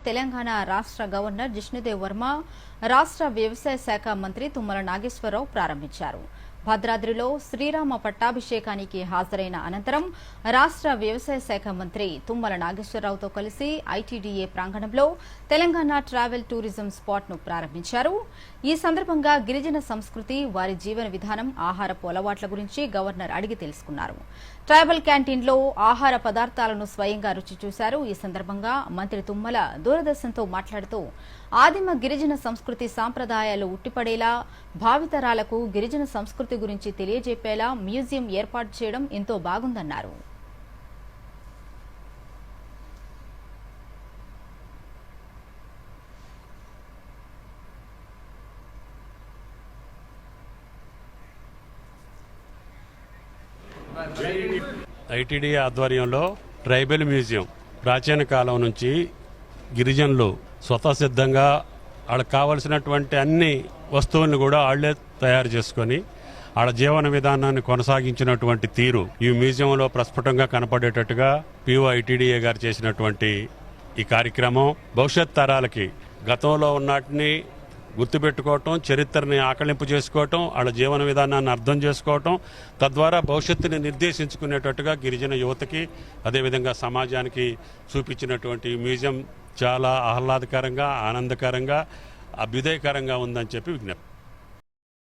తెలంగాణ రాష్ట్ర గవర్నర్ జిష్ణుదేవ్ వర్మ, రాష్ట్ర వ్యవసాయ శాఖ మంత్రి తుమ్మల నాగేశ్వరరావు ప్రారంభించారు. భద్రాద్రిలో శ్రీరామ పట్టాభిషేకానికి హాజరైన అనంతరం రాష్ట్ర వ్యవసాయ శాఖ మంత్రి తుమ్మల నాగేశ్వరరావుతో కలిసి ఐటీడీఏ ప్రాంగణంలో తెలంగాణ ట్రావెల్ టూరిజం స్పాట్ ను ప్రారంభించారు. ఈ సందర్భంగా గిరిజన సంస్కృతి, వారి జీవన విధానం, ఆహారపు అలవాట్ల గురించి గవర్నర్ అడిగి తెలుసుకున్నారు. ట్రైబల్ క్యాంటీన్లో ఆహార పదార్థాలను స్వయంగా రుచి చూశారు. ఈ సందర్భంగా మంత్రి తుమ్మల దూరదర్శన్తో మాట్లాడుతూ ఆదిమ గిరిజన సంస్కృతి సాంప్రదాయాలు ఉట్టిపడేలా, భావితరాలకు గిరిజన సంస్కృతి గురించి తెలియజెప్పేలా మ్యూజియం ఏర్పాటు చేయడం ఎంతో బాగుందన్నారు. ఐటీడీఏ ఆధ్వర్యంలో ట్రైబల్ మ్యూజియం ప్రాచీన కాలం నుంచి గిరిజనులు స్వతసిద్ధంగా వాళ్ళకి కావలసినటువంటి అన్ని వస్తువులను కూడా వాళ్లే తయారు చేసుకొని వాళ్ళ జీవన విధానాన్ని కొనసాగించినటువంటి తీరు ఈ మ్యూజియంలో ప్రస్ఫుటంగా కనపడేటట్టుగా పిఓ ఐటీడీఏ గారు చేసినటువంటి ఈ కార్యక్రమం భవిష్యత్ తరాలకి గతంలో ఉన్నటిని గుర్తుపెట్టుకోవటం, చరిత్రని ఆకళింపు చేసుకోవటం, వాళ్ళ జీవన విధానాన్ని అర్థం చేసుకోవటం, తద్వారా భవిష్యత్తుని నిర్దేశించుకునేటట్టుగా గిరిజన యువతకి అదేవిధంగా సమాజానికి చూపించినటువంటి మ్యూజియం చాలా ఆహ్లాదకరంగా, ఆనందకరంగా, అభ్యుదయకరంగా ఉందని చెప్పి విజ్ఞప్తి.